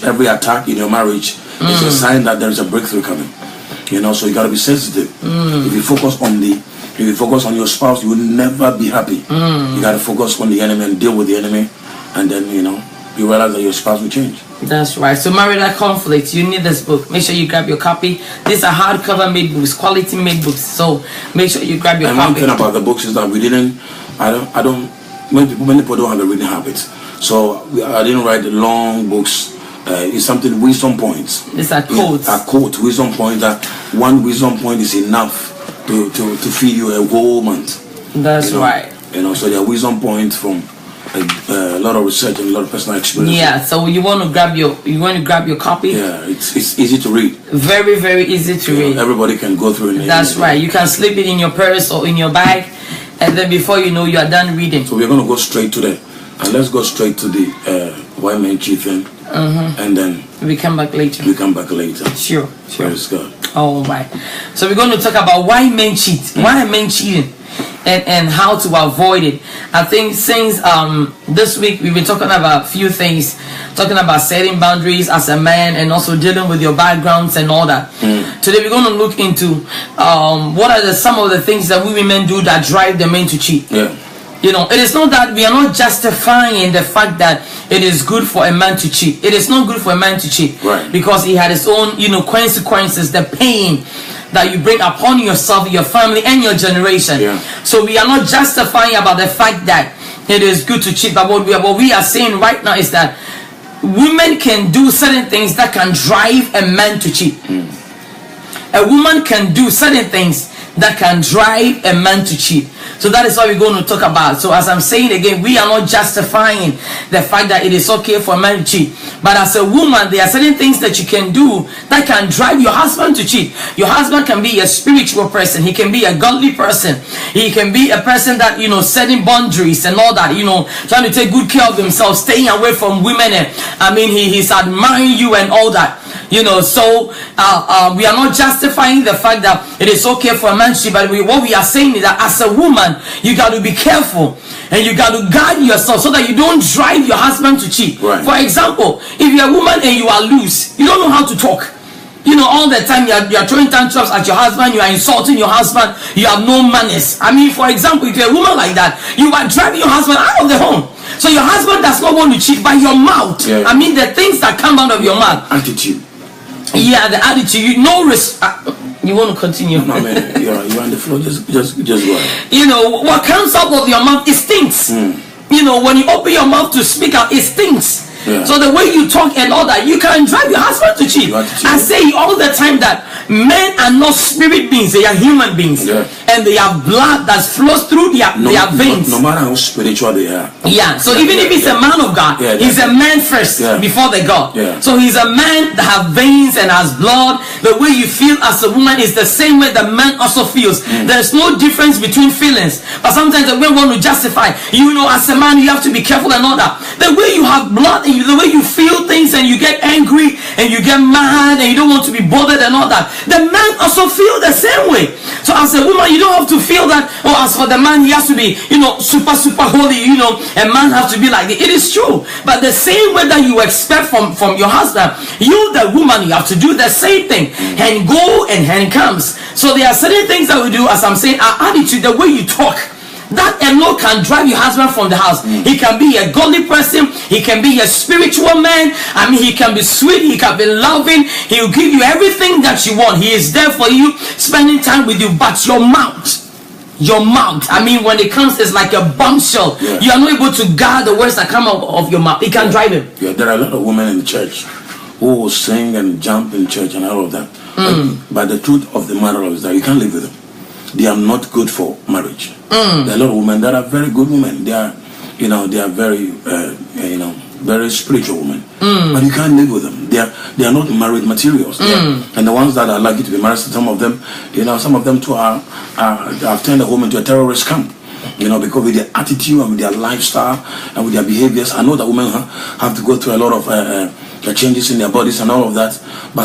every attack in your marriage is a sign that there is a breakthrough coming. You know, so you got to be sensitive. If you focus on your spouse, you will never be happy. You got to focus on the enemy and deal with the enemy, and then you realize that your spouse will change. That's right. So marital conflict, you need this book. Make sure you grab your copy. These are hardcover made books, quality made books. So make sure you grab your copy. And one thing about the books is that many people don't have a reading habit. So I didn't write the long books. It's something, wisdom points. These are quotes. A quote, wisdom point, that one wisdom point is enough to feed you a whole month. That's right. So there are wisdom points from a lot of research and a lot of personal experience. Yeah, so you want to grab your copy. Yeah, it's easy to read. Very, very easy to read. Everybody can go through it. That's right. You can slip it in your purse or in your bag, and then before you know, you are done reading. So we're going to go straight to let's go straight to the white man cheating, and then we come back later. Sure. Praise God. All right. So we're going to talk about why men cheat, why men cheating, and how to avoid it. I think since this week we've been talking about a few things, talking about setting boundaries as a man and also dealing with your backgrounds and all that. Today we're going to look into what are some of the things that we women do that drive the men to cheat. It is not that we are not justifying the fact that it is good for a man to cheat. It is not good for a man to cheat, right? Because he had his own, consequences, the pain that you bring upon yourself, your family, and your generation. So we are not justifying about the fact that it is good to cheat. But what we are saying right now is that women can do certain things that can drive a man to cheat. A woman can do certain things that can drive a man to cheat. So that is what we're going to talk about. So as I'm saying again, we are not justifying the fact that it is okay for a man to cheat. But as a woman, there are certain things that you can do that can drive your husband to cheat. Your husband can be a spiritual person. He can be a godly person. He can be a person that, setting boundaries and all that, trying to take good care of himself, staying away from women. And he's admiring you and all that. So we are not justifying the fact that it is okay for a man to cheat, but what we are saying is that as a woman, you got to be careful and you got to guard yourself so that you don't drive your husband to cheat. Right. For example, if you're a woman and you are loose, you don't know how to talk. All the time you are throwing tantrums at your husband, you are insulting your husband, you have no manners. For example, if you're a woman like that, you are driving your husband out of the home. So your husband does not want to cheat by your mouth. Yeah. The things that come out of your mouth. Attitude. Yeah, the attitude. You want to continue? No, man, you're on the floor. Just go ahead. What comes out of your mouth, it stinks. When you open your mouth to speak out, it stinks. Yeah. So the way you talk and all that, you can drive your husband to cheat. I say all the time that men are not spirit beings; they are human beings, and they have blood that flows through their veins. No matter how spiritual they are. Yeah. So even if he's a man of God, he's a man first before the God. Yeah. So he's a man that has veins and has blood. The way you feel as a woman is the same way the man also feels. There's no difference between feelings. But sometimes the way we want to justify, as a man, you have to be careful and all that. The way you have blood and the way you feel things and you get angry and you get mad and you don't want to be bothered and all that, the man also feel the same way. So as a woman, you don't have to feel that, as for the man, he has to be, super holy, a man has to be like this. It is true. But the same way that you expect from your husband, you, the woman, you have to do the same thing. And go and hand comes. So there are certain things that we do, as I'm saying, our attitude, the way you talk, that alone can drive your husband from the house. He can be a godly person. He can be a spiritual man. He can be sweet. He can be loving. He will give you everything that you want. He is there for you, spending time with you. But your mouth, when it comes, it's like a bombshell. You are not able to guard the words that come out of your mouth. It can drive him. There are a lot of women in the church who will sing and jump in church and all of that. But the truth of the matter is that you can't live with them. They are not good for marriage. There are a lot of women that are very good women. They are, they are very, very spiritual women. But you can't live with them. They are not married materials. And the ones that are lucky to be married, some of them, some of them too have turned the home into a terrorist camp. Because with their attitude and with their lifestyle and with their behaviors, I know that women have to go through a lot of changes in their bodies and all of that. But